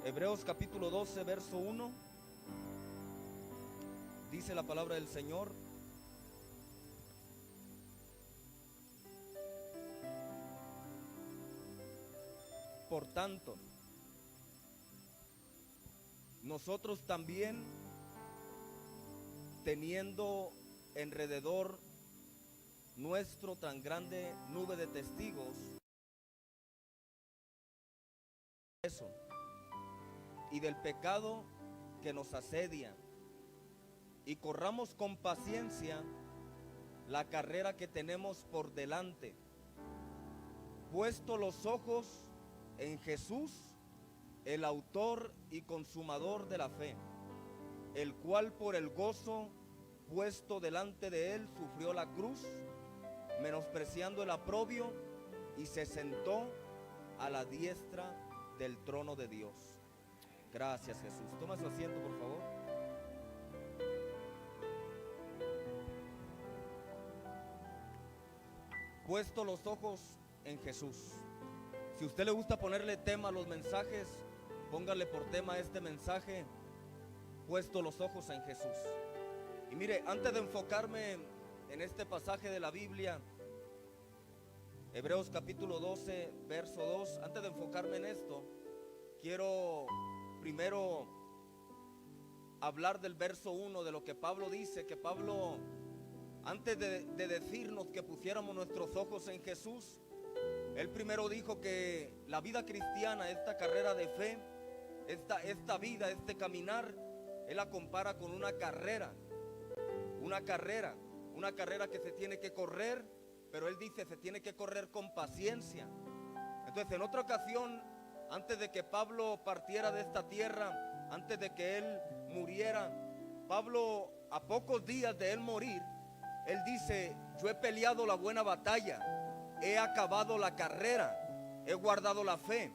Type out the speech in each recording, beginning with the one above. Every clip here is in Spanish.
Hebreos capítulo 12, verso 1. Dice la palabra del Señor: por tanto, nosotros también, teniendo alrededor nuestro tan grande nube de testigos, eso, y del pecado que nos asedia, y corramos con paciencia la carrera que tenemos por delante, puesto los ojos en Jesús, el autor y consumador de la fe, el cual por el gozo puesto delante de él sufrió la cruz, menospreciando el oprobio, y se sentó a la diestra del trono de Dios. Gracias, Jesús. Toma su asiento, por favor. Puesto los ojos en Jesús. Si a usted le gusta ponerle tema a los mensajes, póngale por tema este mensaje: puesto los ojos en Jesús. Y mire, antes de enfocarme en este pasaje de la Biblia, Hebreos capítulo 12, verso 2, antes de enfocarme en esto, quiero primero hablar del verso 1, de lo que Pablo dice, que Pablo, antes de decirnos que pusiéramos nuestros ojos en Jesús, él primero dijo que la vida cristiana, esta carrera de fe, esta vida, este caminar, él la compara con una carrera que se tiene que correr, pero él dice se tiene que correr con paciencia. Entonces, en otra ocasión, antes de que Pablo partiera de esta tierra, antes de que él muriera, Pablo, a pocos días de él morir, él dice: yo he peleado la buena batalla, he acabado la carrera, he guardado la fe.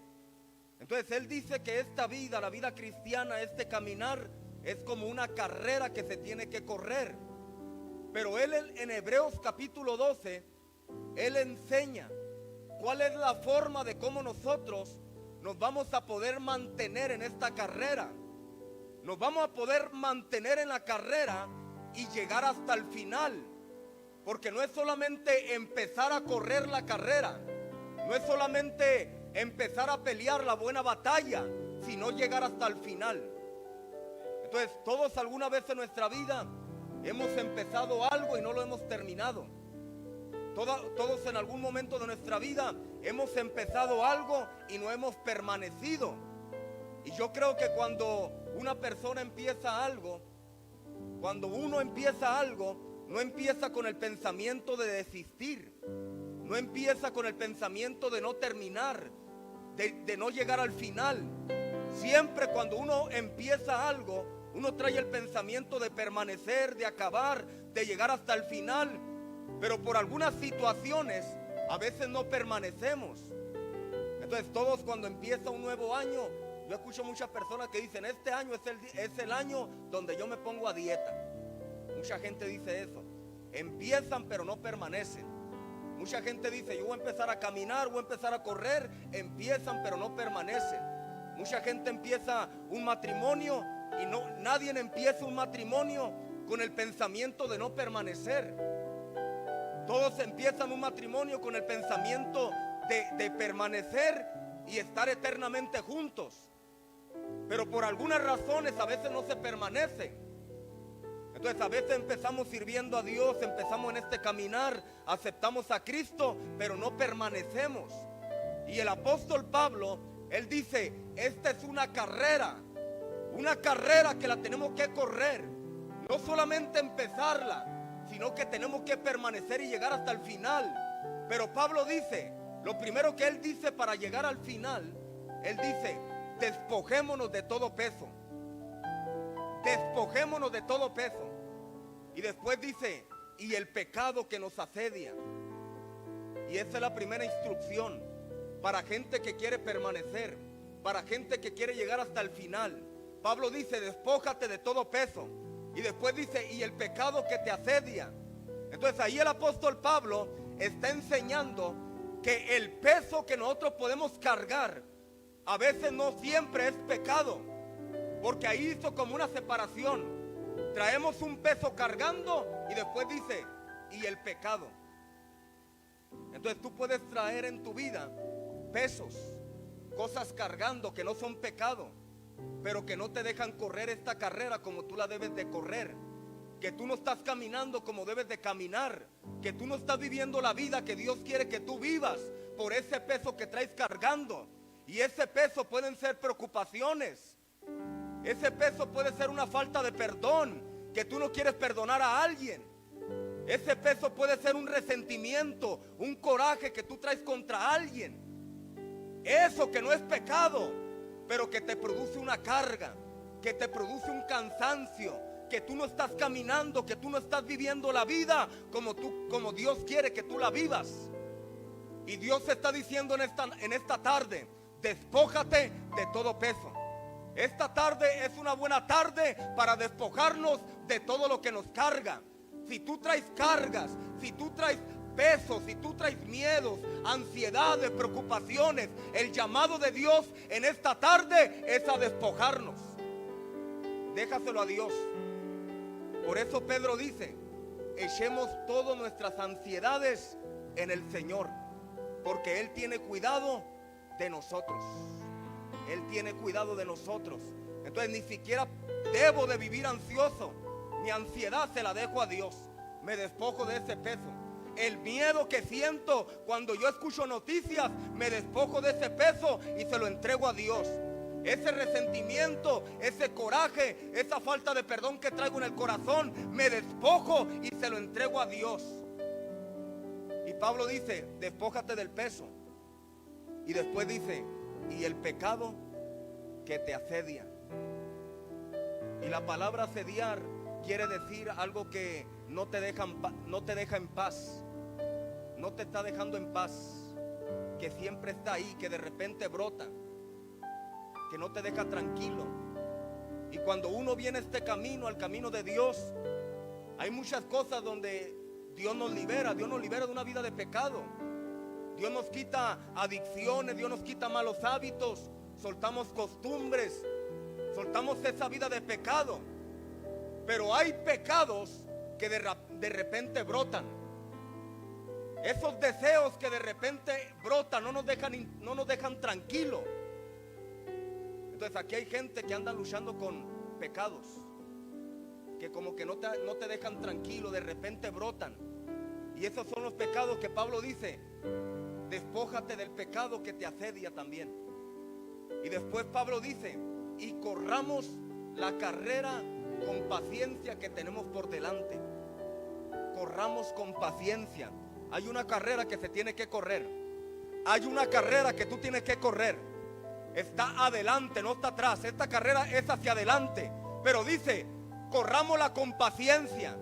Entonces él dice que esta vida, la vida cristiana, este caminar, es como una carrera que se tiene que correr. Pero él en Hebreos capítulo 12, él enseña cuál es la forma de cómo nosotros nos vamos a poder mantener en esta carrera. Nos vamos a poder mantener en la carrera y llegar hasta el final. Porque no es solamente empezar a correr la carrera, no es solamente empezar a pelear la buena batalla, sino llegar hasta el final. Entonces, todos alguna vez en nuestra vida hemos empezado algo y no lo hemos terminado. Todos en algún momento de nuestra vida hemos empezado algo y no hemos permanecido. Y yo creo que cuando una persona empieza algo, cuando uno empieza algo, no empieza con el pensamiento de desistir, no empieza con el pensamiento de no terminar, de no llegar al final. Siempre cuando uno empieza algo, uno trae el pensamiento de permanecer, de acabar, de llegar hasta el final. Pero por algunas situaciones a veces no permanecemos. Entonces todos, cuando empieza un nuevo año, yo escucho muchas personas que dicen: este año es el año donde yo me pongo a dieta. Mucha gente dice eso. Empiezan pero no permanecen. Mucha gente dice: yo voy a empezar a caminar, voy a empezar a correr. Empiezan pero no permanecen. Mucha gente empieza un matrimonio y nadie empieza un matrimonio con el pensamiento de no permanecer. Todos empiezan un matrimonio con el pensamiento de permanecer y estar eternamente juntos. Pero por algunas razones a veces no se permanece. Entonces a veces empezamos sirviendo a Dios, empezamos en este caminar, aceptamos a Cristo, pero no permanecemos. Y el apóstol Pablo, él dice: esta es una carrera que la tenemos que correr. No solamente empezarla, sino que tenemos que permanecer y llegar hasta el final. Pero Pablo dice, lo primero que él dice para llegar al final, él dice: despojémonos de todo peso. Despojémonos de todo peso. Y después dice: y el pecado que nos asedia. Y esa es la primera instrucción para gente que quiere permanecer, para gente que quiere llegar hasta el final. Pablo dice: despójate de todo peso. Y después dice: y el pecado que te asedia. Entonces ahí el apóstol Pablo está enseñando que el peso que nosotros podemos cargar a veces no siempre es pecado, porque ahí hizo como una separación. Traemos un peso cargando y después dice, y el pecado. Entonces tú puedes traer en tu vida pesos, cosas cargando que no son pecado, pero que no te dejan correr esta carrera como tú la debes de correr. Que tú no estás caminando como debes de caminar, que tú no estás viviendo la vida que Dios quiere que tú vivas por ese peso que traes cargando. Y ese peso pueden ser preocupaciones, ese peso puede ser una falta de perdón, que tú no quieres perdonar a alguien. Ese peso puede ser un resentimiento, un coraje que tú traes contra alguien. Eso que no es pecado, pero que te produce una carga, que te produce un cansancio, que tú no estás caminando, que tú no estás viviendo la vida como Dios quiere que tú la vivas. Y Dios está diciendo en esta tarde, despójate de todo peso. Esta tarde es una buena tarde para despojarnos de todo lo que nos carga. Si tú traes cargas, si tú traes pesos, si tú traes miedos, ansiedades, preocupaciones, el llamado de Dios en esta tarde es a despojarnos. Déjaselo a Dios. Por eso Pedro dice, echemos todas nuestras ansiedades en el Señor, porque Él tiene cuidado de nosotros. Él tiene cuidado de nosotros. Entonces ni siquiera debo de vivir ansioso. Mi ansiedad se la dejo a Dios. Me despojo de ese peso. El miedo que siento cuando yo escucho noticias, me despojo de ese peso y se lo entrego a Dios. Ese resentimiento, ese coraje, esa falta de perdón que traigo en el corazón, me despojo y se lo entrego a Dios. Y Pablo dice, despójate del peso. Y después dice, y el pecado que te asedia. Y la palabra asediar quiere decir algo que no te deja en paz. No te está dejando en paz. Que siempre está ahí, que de repente brota, que no te deja tranquilo. Y cuando uno viene a este camino, al camino de Dios, hay muchas cosas donde Dios nos libera de una vida de pecado. Dios nos quita adicciones, Dios nos quita malos hábitos, soltamos costumbres, soltamos esa vida de pecado. Pero hay pecados que de repente brotan. Esos deseos que de repente brotan no nos dejan tranquilos. Entonces aquí hay gente que anda luchando con pecados que como que no te dejan tranquilo, de repente brotan. Y esos son los pecados que Pablo dice, despójate del pecado que te asedia también. Y después Pablo dice, y corramos la carrera con paciencia que tenemos por delante. Corramos con paciencia. Hay una carrera que se tiene que correr. Hay una carrera que tú tienes que correr. Está adelante, no está atrás. Esta carrera es hacia adelante. Pero dice, corrámosla con paciencia.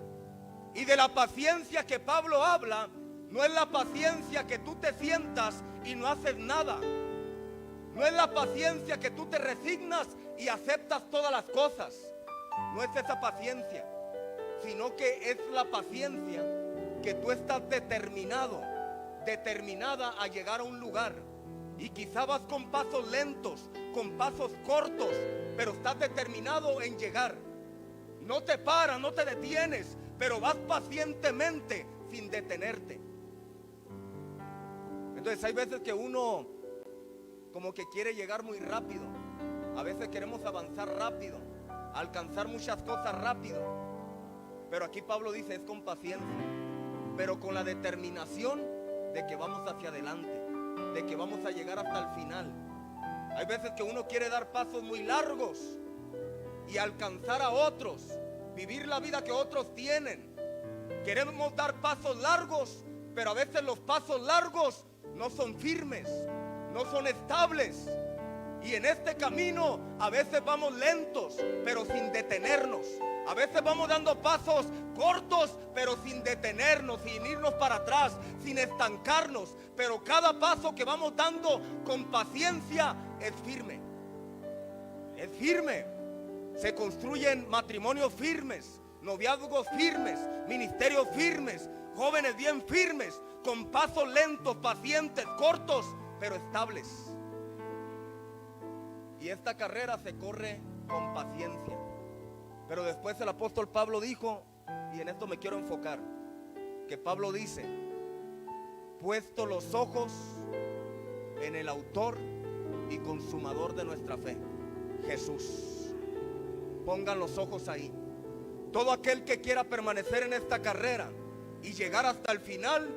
Y de la paciencia que Pablo habla, no es la paciencia que tú te sientas y no haces nada. No es la paciencia que tú te resignas y aceptas todas las cosas. No es esa paciencia, sino que es la paciencia que tú estás determinada a llegar a un lugar. Y quizá vas con pasos lentos, con pasos cortos, pero estás determinado en llegar. No te paras, no te detienes, pero vas pacientemente sin detenerte. Entonces hay veces que uno como que quiere llegar muy rápido. A veces queremos avanzar rápido, alcanzar muchas cosas rápido. Pero aquí Pablo dice, es con paciencia, pero con la determinación de que vamos hacia adelante, de que vamos a llegar hasta el final. Hay veces que uno quiere dar pasos muy largos y alcanzar a otros, vivir la vida que otros tienen. Queremos dar pasos largos, pero a veces los pasos largos no son firmes, no son estables. Y en este camino a veces vamos lentos, pero sin detenernos. A veces vamos dando pasos cortos, pero sin detenernos, sin irnos para atrás, sin estancarnos. Pero cada paso que vamos dando con paciencia es firme. Es firme. Se construyen matrimonios firmes, noviazgos firmes, ministerios firmes, jóvenes bien firmes, con pasos lentos, pacientes, cortos, pero estables. Y esta carrera se corre con paciencia. Pero después el apóstol Pablo dijo, y en esto me quiero enfocar, que Pablo dice: puesto los ojos en el autor y consumador de nuestra fe, Jesús. Pongan los ojos ahí. Todo aquel que quiera permanecer en esta carrera y llegar hasta el final,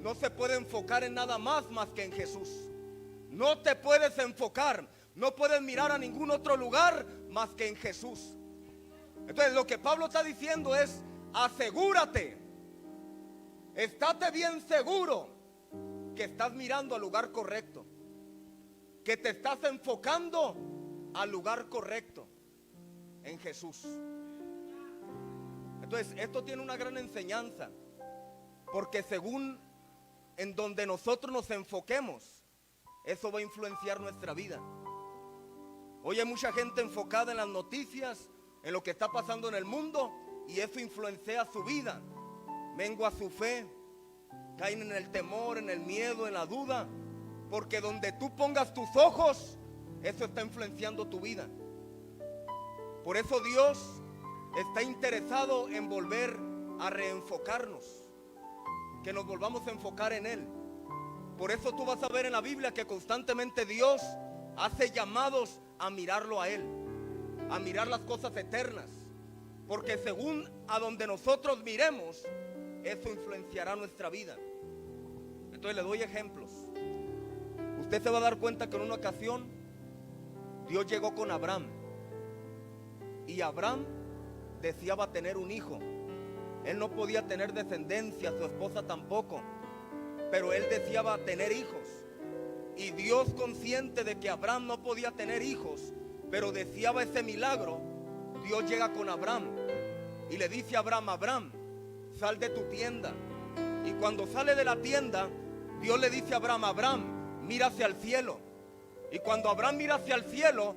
no se puede enfocar en nada más que en Jesús. No te puedes enfocar, no puedes mirar a ningún otro lugar más que en Jesús. Entonces lo que Pablo está diciendo es: asegúrate, estate bien seguro que estás mirando al lugar correcto, que te estás enfocando al lugar correcto, en Jesús. Entonces esto tiene una gran enseñanza, porque según en donde nosotros nos enfoquemos, eso va a influenciar nuestra vida. Hoy hay mucha gente enfocada en las noticias, en lo que está pasando en el mundo, y eso influencia su vida, mengua su fe, caen en el temor, en el miedo, en la duda, porque donde tú pongas tus ojos, eso está influenciando tu vida. Por eso Dios está interesado en volver a reenfocarnos, que nos volvamos a enfocar en Él. Por eso tú vas a ver en la Biblia que constantemente Dios hace llamados a mirarlo a Él, a mirar las cosas eternas, porque según a donde nosotros miremos, eso influenciará nuestra vida. Entonces le doy ejemplos. Usted se va a dar cuenta que en una ocasión Dios llegó con Abraham, y Abraham deseaba tener un hijo. Él no podía tener descendencia, su esposa tampoco, pero él deseaba tener hijos. Y Dios, consciente de que Abraham no podía tener hijos, pero deseaba ese milagro, Dios llega con Abraham y le dice a Abraham: Abraham, sal de tu tienda. Y cuando sale de la tienda, Dios le dice a Abraham: Abraham, mira hacia el cielo. Y cuando Abraham mira hacia el cielo,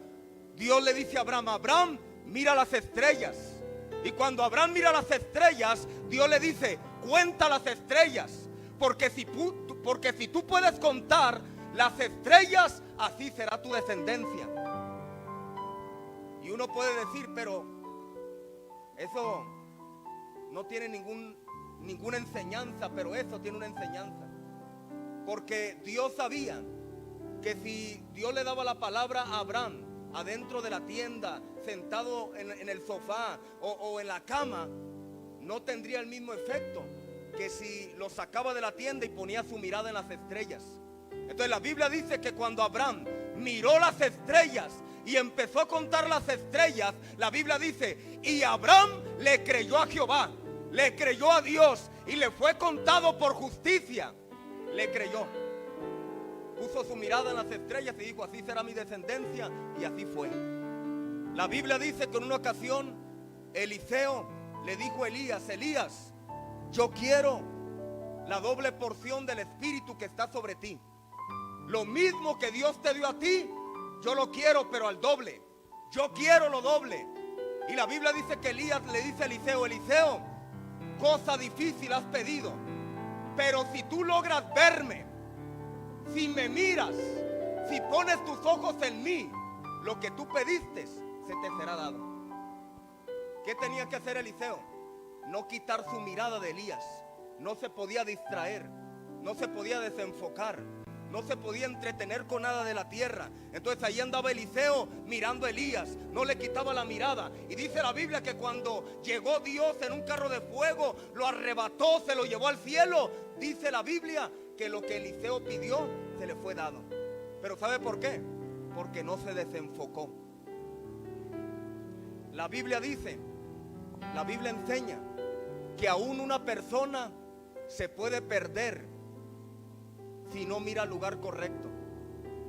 Dios le dice a Abraham: Abraham, mira las estrellas. Y cuando Abraham mira las estrellas, Dios le dice: cuenta las estrellas, porque si tú puedes contar las estrellas, así será tu descendencia. Y uno puede decir: pero eso no tiene ninguna enseñanza. Pero eso tiene una enseñanza, porque Dios sabía que si Dios le daba la palabra a Abraham adentro de la tienda, sentado en el sofá o en la cama, no tendría el mismo efecto que si lo sacaba de la tienda y ponía su mirada en las estrellas. Entonces la Biblia dice que cuando Abraham miró las estrellas y empezó a contar las estrellas, la Biblia dice: y Abraham le creyó a Jehová, le creyó a Dios, y le fue contado por justicia. Le creyó, puso su mirada en las estrellas y dijo: así será mi descendencia. Y así fue. La Biblia dice que en una ocasión Eliseo le dijo a Elías: Elías, yo quiero la doble porción del Espíritu que está sobre ti. Lo mismo que Dios te dio a ti, yo lo quiero, pero al doble. Yo quiero lo doble. Y la Biblia dice que Elías le dice a Eliseo: Eliseo, cosa difícil has pedido, pero si tú logras verme, si me miras, si pones tus ojos en mí, lo que tú pediste se te será dado. ¿Qué tenía que hacer Eliseo? No quitar su mirada de Elías. No se podía distraer, no se podía desenfocar, no se podía entretener con nada de la tierra. Entonces ahí andaba Eliseo mirando a Elías, no le quitaba la mirada. Y dice la Biblia que cuando llegó Dios en un carro de fuego, lo arrebató, se lo llevó al cielo. Dice la Biblia que lo que Eliseo pidió se le fue dado. Pero ¿sabe por qué? Porque no se desenfocó. La Biblia dice, la Biblia enseña que aún una persona se puede perder si no mira al lugar correcto.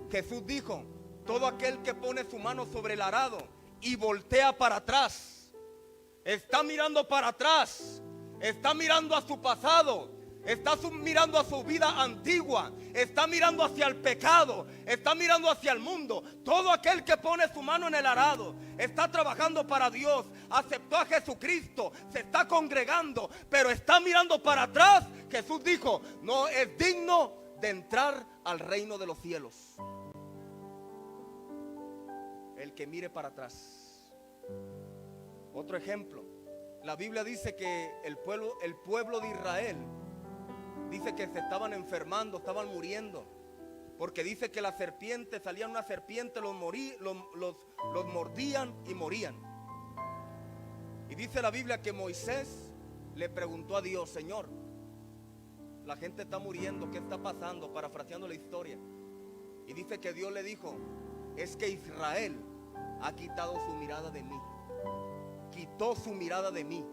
Jesús dijo: todo aquel que pone su mano sobre el arado y voltea para atrás, está mirando para atrás, está mirando a su pasado, está mirando a su vida antigua, está mirando hacia el pecado, está mirando hacia el mundo. Todo aquel que pone su mano en el arado está trabajando para Dios, aceptó a Jesucristo, se está congregando, pero está mirando para atrás. Jesús dijo: no es digno de entrar al reino de los cielos. el que mire para atrás. Otro ejemplo, la Biblia dice que el pueblo de Israel, dice que se estaban enfermando, estaban muriendo, porque dice que la serpiente, salía una serpiente, los mordían y morían. Y dice la Biblia que Moisés le preguntó a Dios: Señor, la gente está muriendo, ¿qué está pasando? Parafraseando la historia. Y dice que Dios le dijo: es que Israel ha quitado su mirada de mí. Quitó su mirada de mí.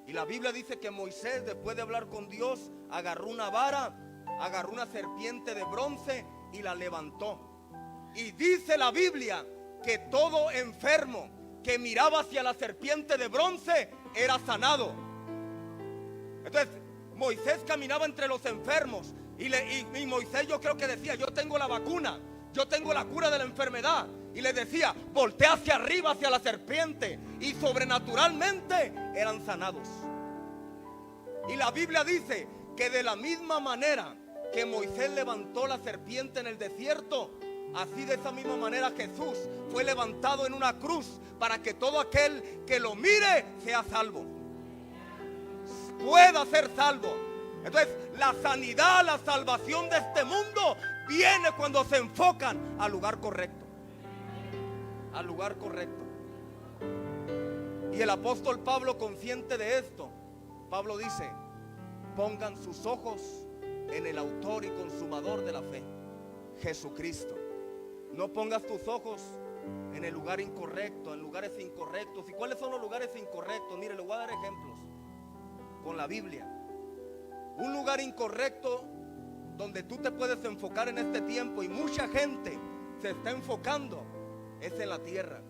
Y la Biblia dice que Moisés, después de hablar con Dios, agarró una vara, agarró una serpiente de bronce y la levantó. Y dice la Biblia que todo enfermo que miraba hacia la serpiente de bronce era sanado. Entonces Moisés caminaba entre los enfermos y Moisés, yo creo que decía: yo tengo la vacuna, yo tengo la cura de la enfermedad. Y le decía: voltea hacia arriba, hacia la serpiente, y sobrenaturalmente eran sanados. Y la Biblia dice que de la misma manera que Moisés levantó la serpiente en el desierto, así de esa misma manera Jesús fue levantado en una cruz para que todo aquel que lo mire sea salvo, pueda ser salvo. Entonces la sanidad, la salvación de este mundo viene cuando se enfocan al lugar correcto. Al lugar correcto. Y el apóstol Pablo, consciente de esto, Pablo dice: pongan sus ojos en el autor y consumador de la fe, Jesucristo. No pongas tus ojos en el lugar incorrecto, en lugares incorrectos. ¿Y cuáles son los lugares incorrectos? Mire, le voy a dar ejemplos con la Biblia. Un lugar incorrecto donde tú te puedes enfocar en este tiempo, y mucha gente se está enfocando, es en la tierra.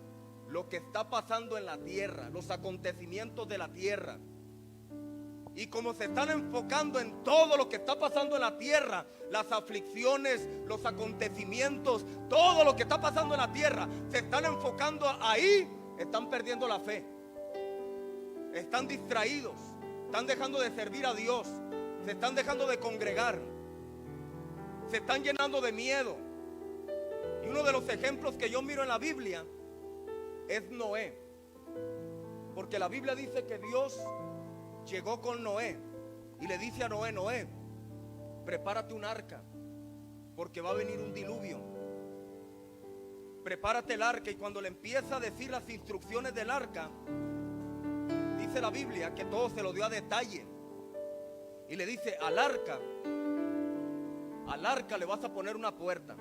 Lo que está pasando en la tierra, los acontecimientos de la tierra. Y como se están enfocando en todo lo que está pasando en la tierra, las aflicciones, los acontecimientos, todo lo que está pasando en la tierra, se están enfocando ahí, están perdiendo la fe. Están distraídos, están dejando de servir a Dios, se están dejando de congregar, se están llenando de miedo. Y uno de los ejemplos que yo miro en la Biblia es Noé. Porque la Biblia dice que Dios llegó con Noé y le dice a Noé: Noé, prepárate un arca, porque va a venir un diluvio. Prepárate el arca. Y cuando le empieza a decir las instrucciones del arca, dice la Biblia que todo se lo dio a detalle. Y le dice: al arca le vas a poner una puerta.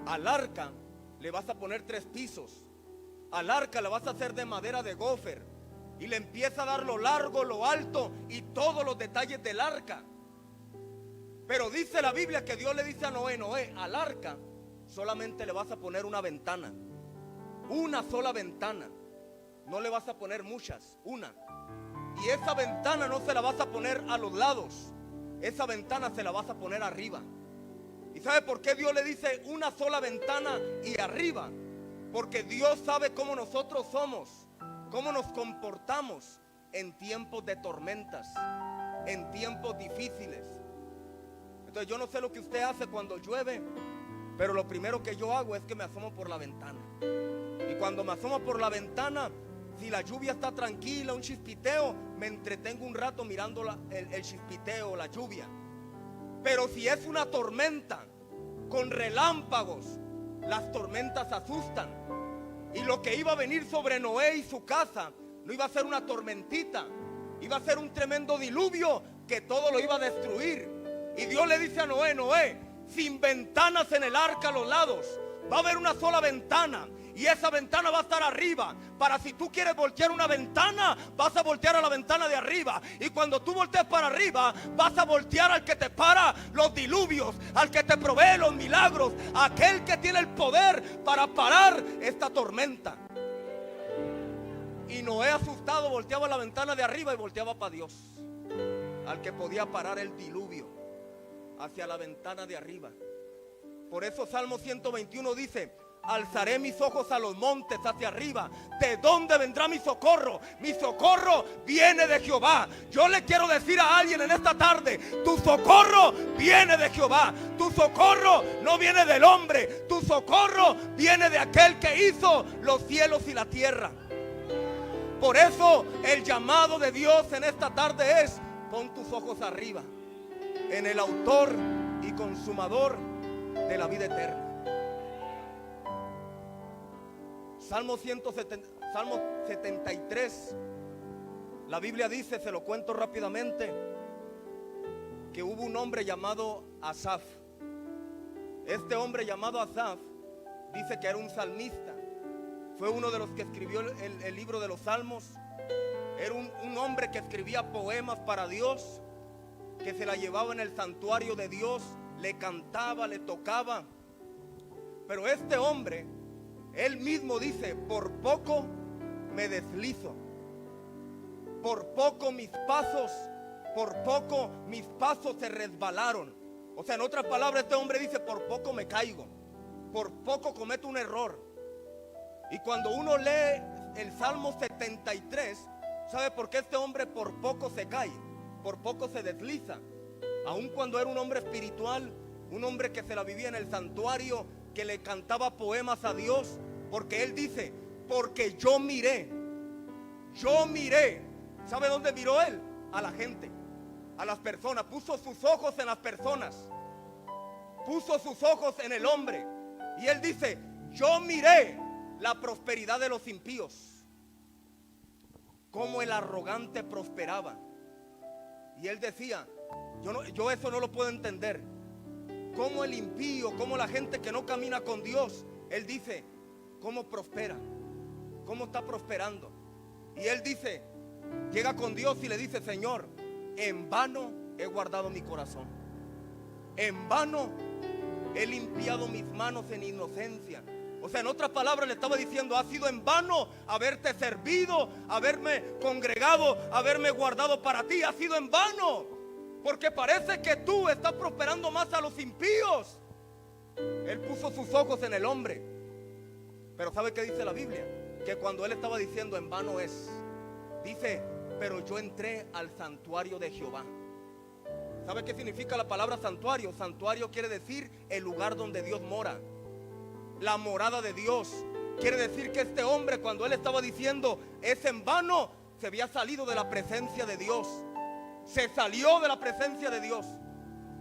Al arca le vas a poner 3 pisos. Al arca la vas a hacer de madera de gofer. Y le empieza a dar lo largo, lo alto y todos los detalles del arca. Pero dice la Biblia que Dios le dice a Noé: Noé, al arca solamente le vas a poner una ventana. Una sola ventana. No le vas a poner muchas, una. Y esa ventana no se la vas a poner a los lados. Esa ventana se la vas a poner arriba. ¿Y sabe por qué Dios le dice una sola ventana y arriba? Porque Dios sabe cómo nosotros somos, cómo nos comportamos en tiempos de tormentas, en tiempos difíciles. Entonces yo no sé lo que usted hace cuando llueve, pero lo primero que yo hago es que me asomo por la ventana. Y cuando me asomo por la ventana, si la lluvia está tranquila, un chispiteo, me entretengo un rato mirando el chispiteo, la lluvia. Pero si es una tormenta con relámpagos, las tormentas asustan. Y lo que iba a venir sobre Noé y su casa no iba a ser una tormentita, iba a ser un tremendo diluvio que todo lo iba a destruir. Y Dios le dice a Noé: Noé, sin ventanas en el arca a los lados, va a haber una sola ventana. Y esa ventana va a estar arriba. Para si tú quieres voltear una ventana, vas a voltear a la ventana de arriba. Y cuando tú voltees para arriba, vas a voltear al que te para los diluvios, al que te provee los milagros, aquel que tiene el poder para parar esta tormenta. Y Noé, asustado, volteaba a la ventana de arriba y volteaba para Dios, al que podía parar el diluvio, hacia la ventana de arriba. Por eso Salmo 121 dice: alzaré mis ojos a los montes, hacia arriba. ¿De dónde vendrá mi socorro? Mi socorro viene de Jehová. Yo le quiero decir a alguien en esta tarde: tu socorro viene de Jehová. Tu socorro no viene del hombre. Tu socorro viene de aquel que hizo los cielos y la tierra. Por eso el llamado de Dios en esta tarde es: pon tus ojos arriba, en el autor y consumador de la vida eterna. Salmo 73, la Biblia dice, se lo cuento rápidamente, que hubo un hombre llamado Asaf. Este hombre llamado Asaf dice que era un salmista. Fue uno de los que escribió el libro de los Salmos. Era un hombre que escribía poemas para Dios, que se la llevaba en el santuario de Dios, le cantaba, le tocaba. Pero este hombre, él mismo dice: por poco me deslizo, por poco mis pasos se resbalaron. O sea, en otras palabras, este hombre dice: por poco me caigo, por poco cometo un error. Y cuando uno lee el Salmo 73, ¿sabe por qué este hombre por poco se cae? Por poco se desliza. Aun cuando era un hombre espiritual, un hombre que se la vivía en el santuario, que le cantaba poemas a Dios. Porque él dice: porque yo miré. ¿Sabe dónde miró él? A la gente, a las personas. Puso sus ojos en las personas, puso sus ojos en el hombre. Y él dice: yo miré la prosperidad de los impíos, cómo el arrogante prosperaba. Y él decía: yo eso no lo puedo entender. Cómo el impío, cómo la gente que no camina con Dios, él dice, cómo prospera, cómo está prosperando. Y él dice, llega con Dios y le dice: Señor, en vano he guardado mi corazón, en vano he limpiado mis manos en inocencia. O sea, en otras palabras le estaba diciendo: ha sido en vano haberte servido, haberme congregado, haberme guardado para ti. Ha sido en vano, porque parece que tú estás prosperando más a los impíos. Él puso sus ojos en el hombre. Pero ¿sabe qué dice la Biblia? Que cuando él estaba diciendo en vano es, dice: pero yo entré al santuario de Jehová. ¿Sabe qué significa la palabra santuario? Santuario quiere decir el lugar donde Dios mora, la morada de Dios. Quiere decir que este hombre, cuando él estaba diciendo es en vano, se había salido de la presencia de Dios. Se salió de la presencia de Dios.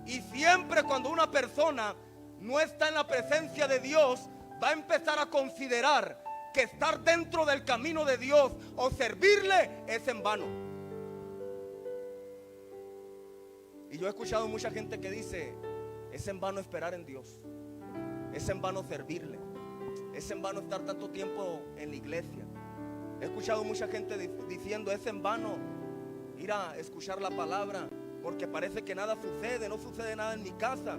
Y siempre cuando una persona no está en la presencia de Dios, va a empezar a considerar que estar dentro del camino de Dios o servirle es en vano. Y yo he escuchado mucha gente que dice: es en vano esperar en Dios, es en vano servirle, es en vano estar tanto tiempo en la iglesia. He escuchado mucha gente diciendo: es en vano ir a escuchar la palabra, porque parece que nada sucede, no sucede nada en mi casa.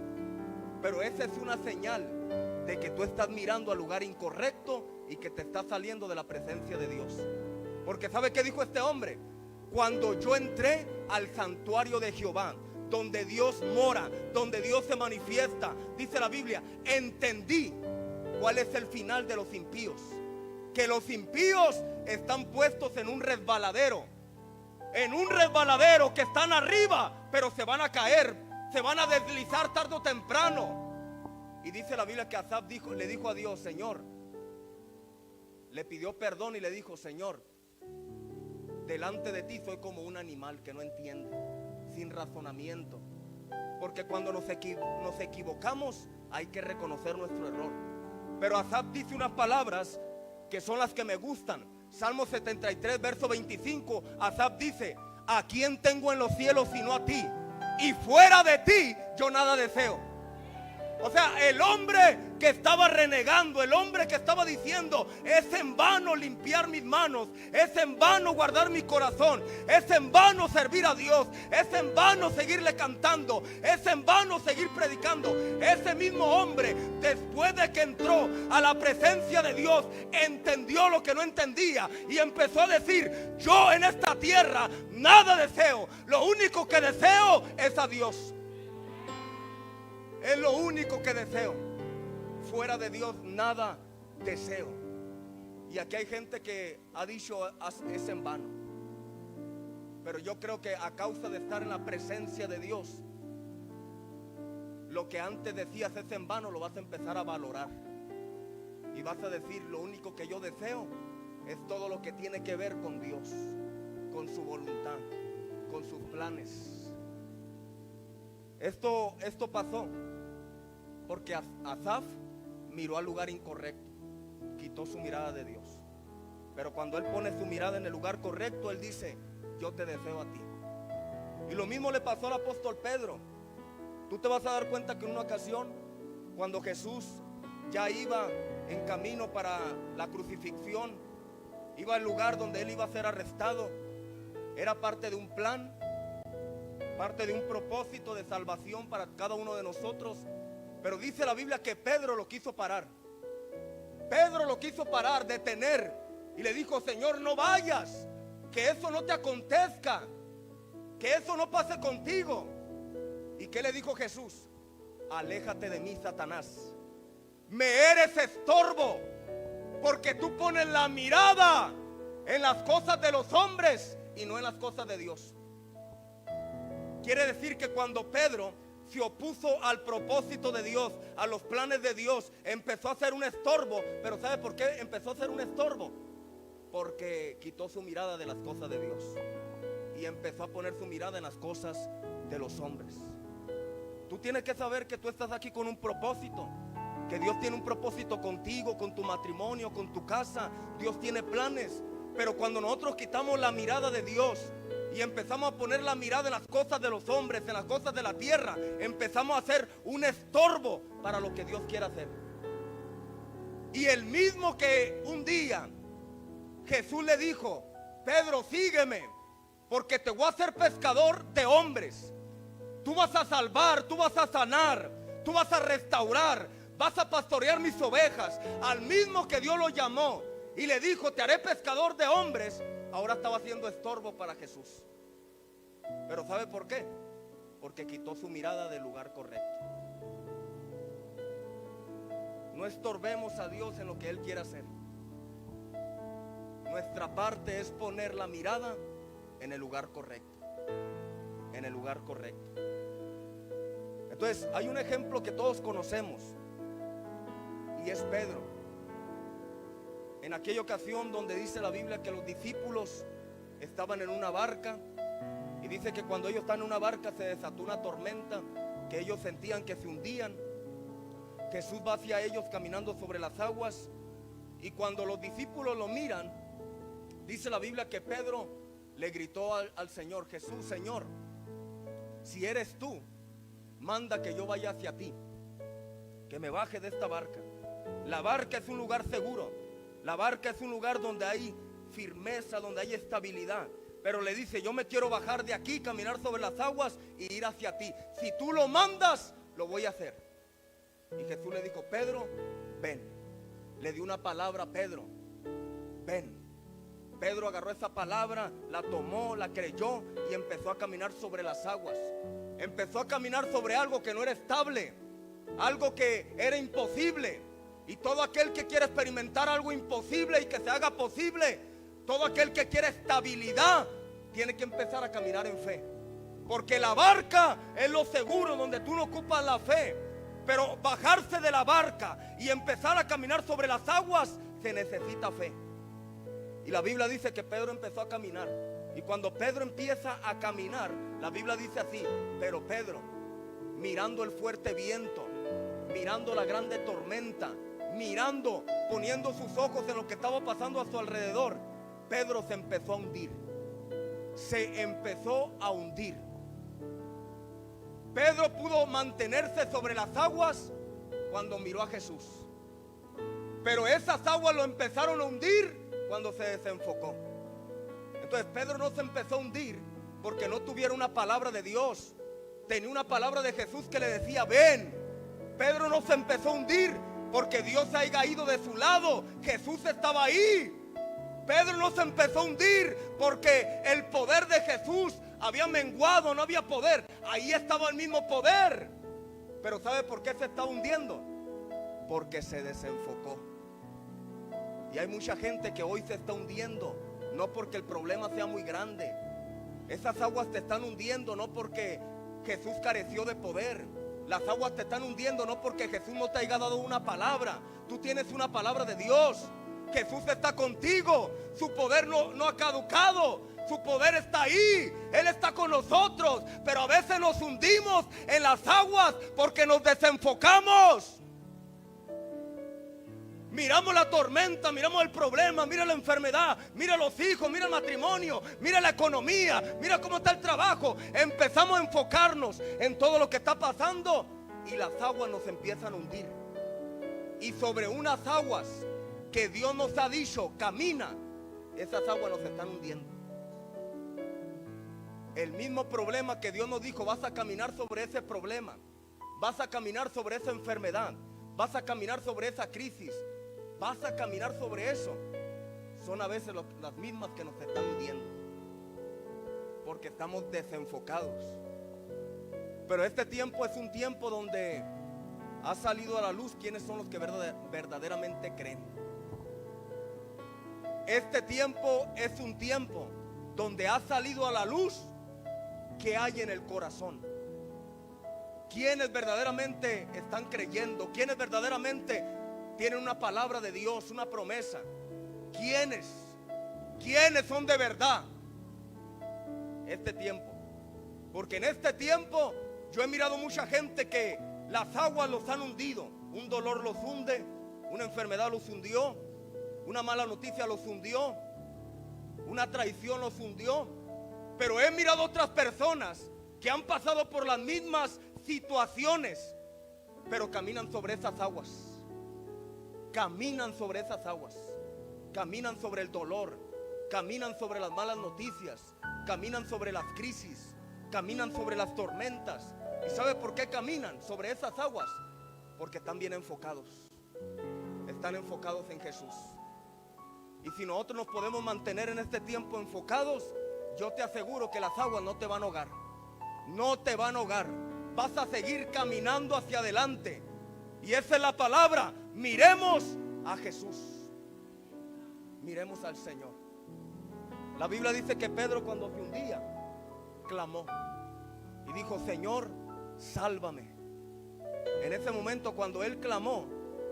Pero esa es una señal de que tú estás mirando al lugar incorrecto y que te estás saliendo de la presencia de Dios. Porque ¿sabe qué dijo este hombre? Cuando yo entré al santuario de Jehová, donde Dios mora, donde Dios se manifiesta, dice la Biblia, entendí cuál es el final de los impíos. Que los impíos están puestos en un resbaladero, que están arriba, pero se van a caer, se van a deslizar tarde o temprano. Y dice la Biblia que Asaf le dijo a Dios: Señor, le pidió perdón y le dijo: Señor, delante de ti soy como un animal que no entiende, sin razonamiento. Porque cuando nos equivocamos hay que reconocer nuestro error. Pero Asaf dice unas palabras que son las que me gustan. Salmo 73, verso 25. Asaf dice: ¿a quién tengo en los cielos sino a ti? Y fuera de ti yo nada deseo. O sea, el hombre que estaba renegando, el hombre que estaba diciendo: es en vano limpiar mis manos, es en vano guardar mi corazón, es en vano servir a Dios, es en vano seguirle cantando, es en vano seguir predicando. Ese mismo hombre, después de que entró a la presencia de Dios, entendió lo que no entendía y empezó a decir: yo en esta tierra nada deseo, lo único que deseo es a Dios. Es lo único que deseo. Fuera de Dios nada deseo. Y aquí hay gente que ha dicho es en vano. Pero yo creo que a causa de estar en la presencia de Dios, lo que antes decías es en vano, lo vas a empezar a valorar. Y vas a decir, lo único que yo deseo es todo lo que tiene que ver con Dios, con su voluntad, con sus planes. Esto pasó porque Asaf miró al lugar incorrecto, quitó su mirada de Dios. Pero cuando él pone su mirada en el lugar correcto, él dice, yo te deseo a ti. Y lo mismo le pasó al apóstol Pedro. Tú te vas a dar cuenta que en una ocasión, cuando Jesús ya iba en camino para la crucifixión, iba al lugar donde él iba a ser arrestado, era parte de un plan, parte de un propósito de salvación para cada uno de nosotros. Pero dice la Biblia que Pedro lo quiso parar. Pedro lo quiso parar, detener, y le dijo, Señor, no vayas, que eso no te acontezca, que eso no pase contigo. ¿Y qué le dijo Jesús? Aléjate de mí, Satanás, me eres estorbo, porque tú pones la mirada en las cosas de los hombres y no en las cosas de Dios. Quiere decir que cuando Pedro se opuso al propósito de Dios, a los planes de Dios, empezó a ser un estorbo. Pero ¿sabe por qué empezó a ser un estorbo? Porque quitó su mirada de las cosas de Dios y empezó a poner su mirada en las cosas de los hombres. Tú tienes que saber que tú estás aquí con un propósito, que Dios tiene un propósito contigo, con tu matrimonio, con tu casa. Dios tiene planes. Pero cuando nosotros quitamos la mirada de Dios y empezamos a poner la mirada en las cosas de los hombres, en las cosas de la tierra, empezamos a hacer un estorbo para lo que Dios quiere hacer. Y el mismo que un día Jesús le dijo, Pedro, sígueme, porque te voy a hacer pescador de hombres. Tú vas a salvar, tú vas a sanar, tú vas a restaurar, vas a pastorear mis ovejas. Al mismo que Dios lo llamó y le dijo, te haré pescador de hombres, ahora estaba haciendo estorbo para Jesús. Pero ¿sabe por qué? Porque quitó su mirada del lugar correcto. No estorbemos a Dios en lo que Él quiere hacer. Nuestra parte es poner la mirada en el lugar correcto. En el lugar correcto. Entonces hay un ejemplo que todos conocemos, y es Pedro. En aquella ocasión donde dice la Biblia que los discípulos estaban en una barca, y dice que cuando ellos están en una barca se desató una tormenta, que ellos sentían que se hundían. Jesús va hacia ellos caminando sobre las aguas, y cuando los discípulos lo miran, dice la Biblia que Pedro le gritó al Señor, Jesús, Señor, si eres tú, manda que yo vaya hacia ti, que me baje de esta barca. La barca es un lugar seguro, la barca es un lugar donde hay firmeza, donde hay estabilidad. Pero le dice, yo me quiero bajar de aquí, caminar sobre las aguas y ir hacia ti. Si tú lo mandas, lo voy a hacer. Y Jesús le dijo, Pedro, ven. Le dio una palabra a Pedro, ven. Pedro agarró esa palabra, la tomó, la creyó y empezó a caminar sobre las aguas. Empezó a caminar sobre algo que no era estable, algo que era imposible. Y todo aquel que quiere experimentar algo imposible y que se haga posible, todo aquel que quiere estabilidad, tiene que empezar a caminar en fe. Porque la barca es lo seguro, donde tú no ocupas la fe. Pero bajarse de la barca y empezar a caminar sobre las aguas, se necesita fe. Y la Biblia dice que Pedro empezó a caminar. Y cuando Pedro empieza a caminar, la Biblia dice así, pero Pedro, mirando el fuerte viento, mirando la grande tormenta, mirando, poniendo sus ojos en lo que estaba pasando a su alrededor, Pedro se empezó a hundir. Se empezó a hundir. Pedro pudo mantenerse sobre las aguas cuando miró a Jesús. Pero esas aguas lo empezaron a hundir cuando se desenfocó. Entonces Pedro no se empezó a hundir porque no tuviera una palabra de Dios. Tenía una palabra de Jesús que le decía, ven. Pedro no se empezó a hundir porque Dios se haya ido de su lado. Jesús estaba ahí. Pedro no se empezó a hundir porque el poder de Jesús había menguado, no había poder. Ahí estaba el mismo poder. Pero ¿sabe por qué se está hundiendo? Porque se desenfocó. Y hay mucha gente que hoy se está hundiendo, no porque el problema sea muy grande. Esas aguas te están hundiendo no porque Jesús careció de poder. Las aguas te están hundiendo no porque Jesús no te haya dado una palabra. Tú tienes una palabra de Dios. Jesús está contigo. Su poder no ha caducado. Su poder está ahí. Él está con nosotros. Pero a veces nos hundimos en las aguas porque nos desenfocamos. Miramos la tormenta, miramos el problema, mira la enfermedad, mira los hijos, mira el matrimonio, mira la economía, mira cómo está el trabajo. Empezamos a enfocarnos en todo lo que está pasando y las aguas nos empiezan a hundir. Y sobre unas aguas que Dios nos ha dicho, camina, esas aguas nos están hundiendo. El mismo problema que Dios nos dijo, vas a caminar sobre ese problema, vas a caminar sobre esa enfermedad, vas a caminar sobre esa crisis, vas a caminar sobre eso. Son a veces las mismas que nos están hundiendo, porque estamos desenfocados. Pero este tiempo es un tiempo donde ha salido a la luz quiénes son los que verdaderamente creen. Este tiempo es un tiempo donde ha salido a la luz qué hay en el corazón. Quienes verdaderamente están creyendo, quienes verdaderamente tienen una palabra de Dios, una promesa. ¿Quiénes son de verdad? Este tiempo. Porque en este tiempo yo he mirado mucha gente que las aguas los han hundido. Un dolor los hunde, una enfermedad los hundió, una mala noticia los hundió, una traición los hundió. Pero he mirado otras personas que han pasado por las mismas situaciones, pero caminan sobre esas aguas. Caminan sobre esas aguas. Caminan sobre el dolor. Caminan sobre las malas noticias. Caminan sobre las crisis. Caminan sobre las tormentas. ¿Y sabe por qué caminan sobre esas aguas? Porque están bien enfocados. Están enfocados en Jesús. Y si nosotros nos podemos mantener en este tiempo enfocados, yo te aseguro que las aguas no te van a ahogar. No te van a ahogar. Vas a seguir caminando hacia adelante. Y esa es la palabra. Miremos a Jesús. Miremos al Señor. La Biblia dice que Pedro, cuando se hundía, clamó y dijo: Señor, sálvame. En ese momento, cuando él clamó,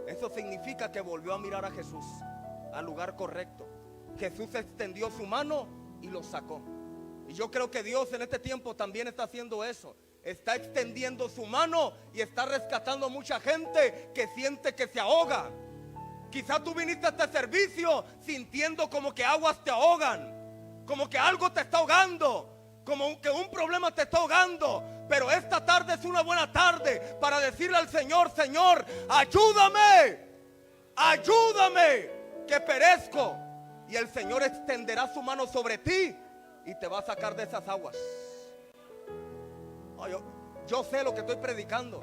eso significa que volvió a mirar a Jesús, al lugar correcto. Jesús extendió su mano y lo sacó. Y yo creo que Dios en este tiempo también está haciendo eso. Está extendiendo su mano y está rescatando a mucha gente que siente que se ahoga. Quizá tú viniste a este servicio sintiendo como que aguas te ahogan, como que algo te está ahogando, como que un problema te está ahogando. Pero esta tarde es una buena tarde para decirle al Señor: Señor, ayúdame, ayúdame, que perezco. Y el Señor extenderá su mano sobre ti y te va a sacar de esas aguas. Yo sé lo que estoy predicando,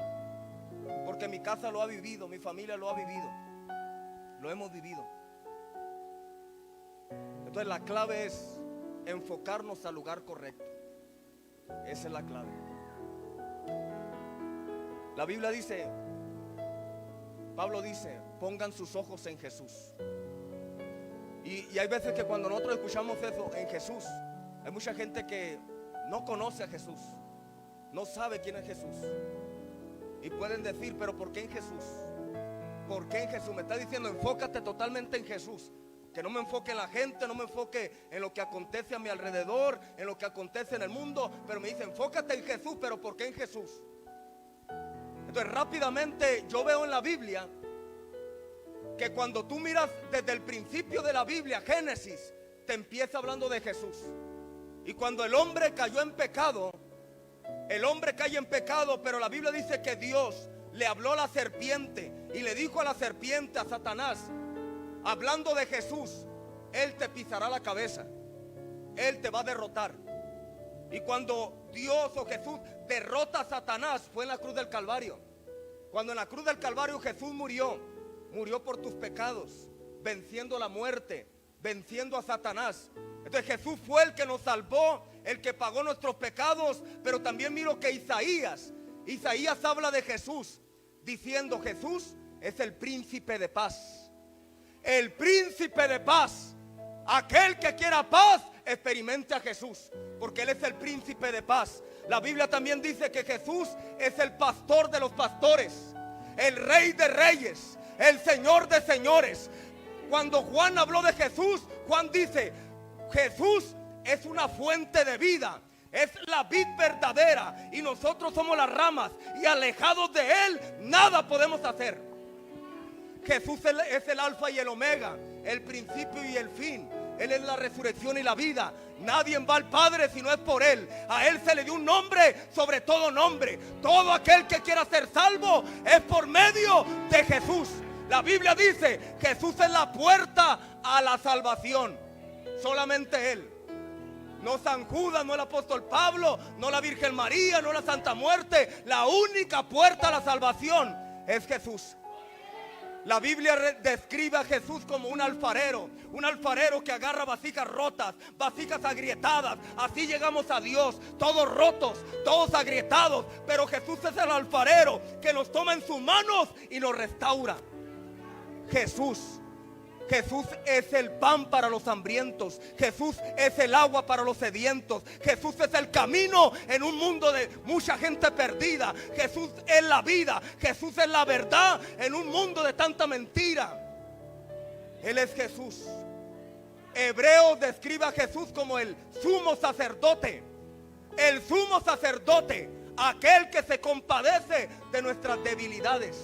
porque mi casa lo ha vivido, mi familia lo ha vivido, lo hemos vivido. Entonces la clave es enfocarnos al lugar correcto. Esa es la clave. La Biblia dice, Pablo dice: pongan sus ojos en Jesús. Y hay veces que cuando nosotros escuchamos eso, en Jesús, hay mucha gente que no conoce a Jesús, no sabe quién es Jesús. Y pueden decir: pero ¿por qué en Jesús? ¿Por qué en Jesús? Me está diciendo: enfócate totalmente en Jesús. Que no me enfoque en la gente, no me enfoque en lo que acontece a mi alrededor, en lo que acontece en el mundo. Pero me dice: enfócate en Jesús. ¿Pero por qué en Jesús? Entonces rápidamente yo veo en la Biblia que cuando tú miras desde el principio de la Biblia, Génesis, te empieza hablando de Jesús. Y cuando el hombre cayó en pecado, el hombre cae en pecado, pero la Biblia dice que Dios le habló a la serpiente y le dijo a la serpiente, a Satanás, hablando de Jesús: Él te pisará la cabeza, Él te va a derrotar. Y cuando Dios o Jesús derrota a Satanás, fue en la cruz del Calvario. Cuando en la cruz del Calvario Jesús murió por tus pecados, venciendo la muerte, venciendo a Satanás. Entonces Jesús fue el que nos salvó, el que pagó nuestros pecados. Pero también miro que Isaías habla de Jesús, diciendo: Jesús es el príncipe de paz. El príncipe príncipe de paz. Aquel que quiera paz, experimente a Jesús, porque Él es el príncipe de paz. La Biblia también dice que Jesús es el pastor de los pastores, el rey de reyes, el señor de señores. Cuando Juan habló de Jesús, Juan dice: Jesús es una fuente de vida, es la vid verdadera, y nosotros somos las ramas, y alejados de Él nada podemos hacer. Jesús es el alfa y el omega, el principio y el fin. Él es la resurrección y la vida. Nadie va al Padre si no es por Él. A Él se le dio un nombre sobre todo nombre. Todo aquel que quiera ser salvo es por medio de Jesús. La Biblia dice: Jesús es la puerta a la salvación. Solamente Él. No San Judas, no el apóstol Pablo, no la Virgen María, no la Santa Muerte. La única puerta a la salvación es Jesús. La Biblia describe a Jesús como un alfarero que agarra vasijas rotas, vasijas agrietadas. Así llegamos a Dios, todos rotos, todos agrietados. Pero Jesús es el alfarero que nos toma en sus manos y nos restaura. Jesús es el pan para los hambrientos. Jesús es el agua para los sedientos. Jesús es el camino en un mundo de mucha gente perdida. Jesús es la vida. Jesús es la verdad en un mundo de tanta mentira. Él es Jesús. Hebreos describe a Jesús como el sumo sacerdote. El sumo sacerdote, aquel que se compadece de nuestras debilidades.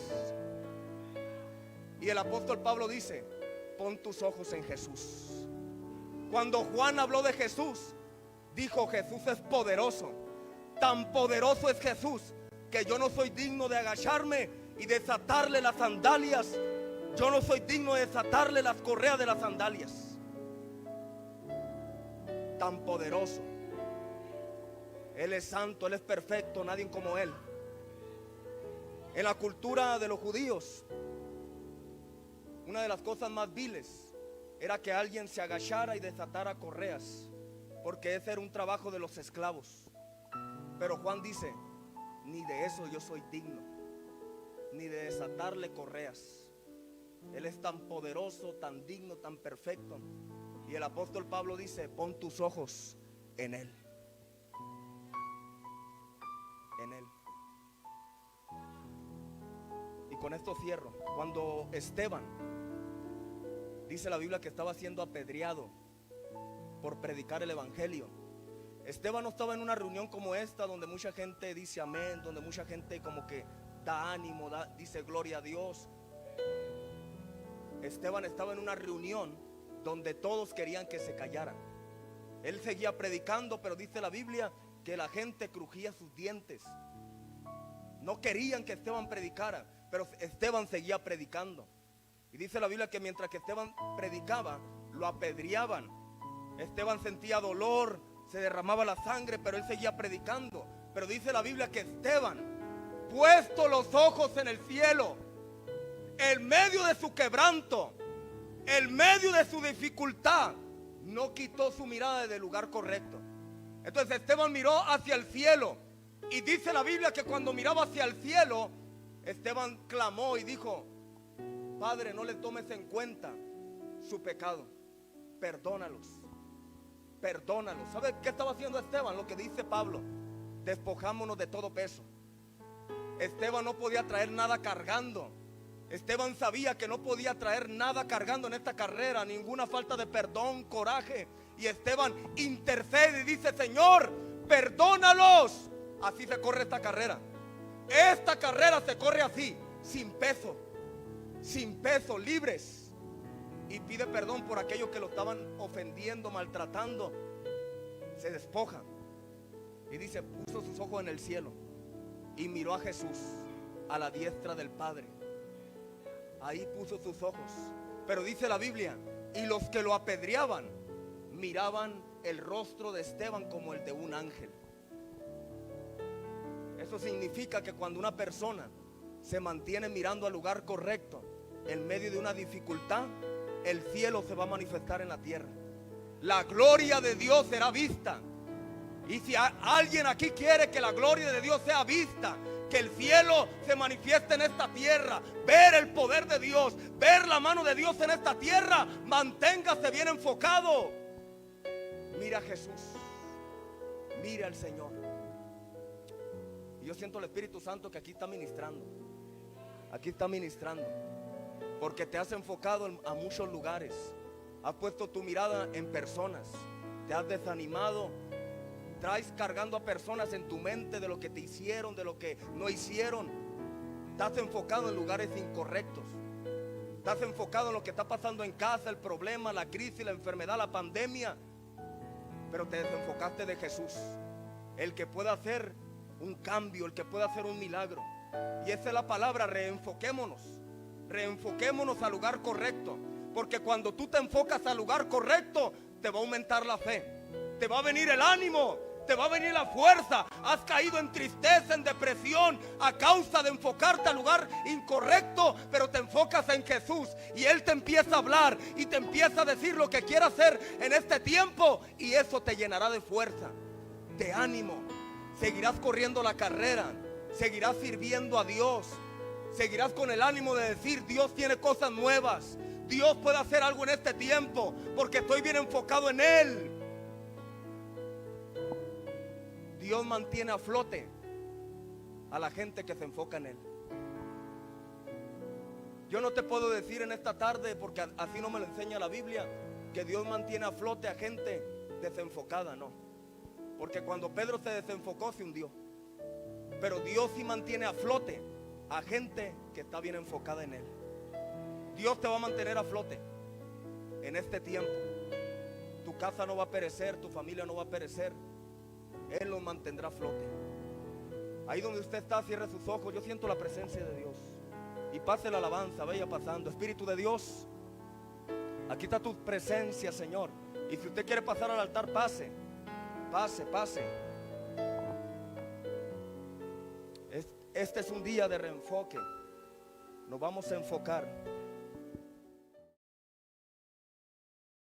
Y el apóstol Pablo dice: pon tus ojos en Jesús. Cuando Juan habló de Jesús, dijo: Jesús es poderoso. Tan poderoso es Jesús que yo no soy digno de agacharme y desatarle las sandalias. Yo no soy digno de desatarle las correas de las sandalias. Tan poderoso. Él es santo, Él es perfecto, nadie como Él. En la cultura de los judíos, una de las cosas más viles era que alguien se agachara y desatara correas, porque ese era un trabajo de los esclavos. Pero Juan dice: ni de eso yo soy digno, ni de desatarle correas. Él es tan poderoso, tan digno, tan perfecto. Y el apóstol Pablo dice: pon tus ojos en Él. En Él. Y con esto cierro. Cuando Esteban, dice la Biblia que estaba siendo apedreado por predicar el evangelio. Esteban no estaba en una reunión como esta, donde mucha gente dice amén, donde mucha gente como que da ánimo, dice gloria a Dios. Esteban estaba en una reunión donde todos querían que se callaran. Él seguía predicando, pero dice la Biblia que la gente crujía sus dientes. No querían que Esteban predicara, pero Esteban seguía predicando. Y dice la Biblia que mientras que Esteban predicaba, lo apedreaban. Esteban sentía dolor, se derramaba la sangre, pero él seguía predicando. Pero dice la Biblia que Esteban, puesto los ojos en el cielo, en medio de su quebranto, en medio de su dificultad, no quitó su mirada del lugar correcto. Entonces Esteban miró hacia el cielo, y dice la Biblia que cuando miraba hacia el cielo, Esteban clamó y dijo: Padre, no le tomes en cuenta su pecado, perdónalos, perdónalos. ¿Sabe qué estaba haciendo Esteban? Lo que dice Pablo: despojámonos de todo peso. Esteban no podía traer nada cargando. Esteban sabía que no podía traer nada cargando en esta carrera, ninguna falta de perdón, coraje. Y Esteban intercede y dice: Señor, perdónalos. Así se corre esta carrera. Esta carrera se corre así, sin peso, libres. Y pide perdón por aquellos que lo estaban ofendiendo, maltratando. Se despoja y dice: puso sus ojos en el cielo y miró a Jesús a la diestra del Padre. Ahí puso sus ojos. Pero dice la Biblia: y los que lo apedreaban miraban el rostro de Esteban como el de un ángel. Eso significa que cuando una persona se mantiene mirando al lugar correcto en medio de una dificultad, el cielo se va a manifestar en la tierra. La gloria de Dios será vista. Y si alguien aquí quiere que la gloria de Dios sea vista, que el cielo se manifieste en esta tierra, ver el poder de Dios, ver la mano de Dios en esta tierra. Manténgase bien enfocado. Mira a Jesús, mira al Señor. Y yo siento el Espíritu Santo que aquí está ministrando. Aquí está ministrando, porque te has enfocado a muchos lugares. Has puesto tu mirada en personas. Te has desanimado. Traes cargando a personas en tu mente de lo que te hicieron, de lo que no hicieron. Estás enfocado en lugares incorrectos. Estás enfocado en lo que está pasando en casa, el problema, la crisis, la enfermedad, la pandemia. Pero te desenfocaste de Jesús, el que puede hacer un cambio, el que puede hacer un milagro. Y esa es la palabra, reenfoquémonos. Reenfoquémonos al lugar correcto. Porque cuando tú te enfocas al lugar correcto, te va a aumentar la fe, te va a venir el ánimo, te va a venir la fuerza. Has caído en tristeza, en depresión, a causa de enfocarte al lugar incorrecto. Pero te enfocas en Jesús y Él te empieza a hablar y te empieza a decir lo que quiere hacer en este tiempo. Y eso te llenará de fuerza, de ánimo. Seguirás corriendo la carrera, seguirás sirviendo a Dios, seguirás con el ánimo de decir: Dios tiene cosas nuevas, Dios puede hacer algo en este tiempo, porque estoy bien enfocado en Él. Dios mantiene a flote a la gente que se enfoca en Él. Yo no te puedo decir en esta tarde, porque así no me lo enseña la Biblia, que Dios mantiene a flote a gente desenfocada, no. Porque cuando Pedro se desenfocó, se hundió. Pero Dios sí mantiene a flote a gente que está bien enfocada en Él. Dios te va a mantener a flote en este tiempo. Tu casa no va a perecer, tu familia no va a perecer. Él los mantendrá a flote. Ahí donde usted está, cierre sus ojos. Yo siento la presencia de Dios. Y pase la alabanza, vaya pasando. Espíritu de Dios, aquí está tu presencia, Señor. Y si usted quiere pasar al altar, pase. Pase, pase. Este es un día de reenfoque. Nos vamos a enfocar.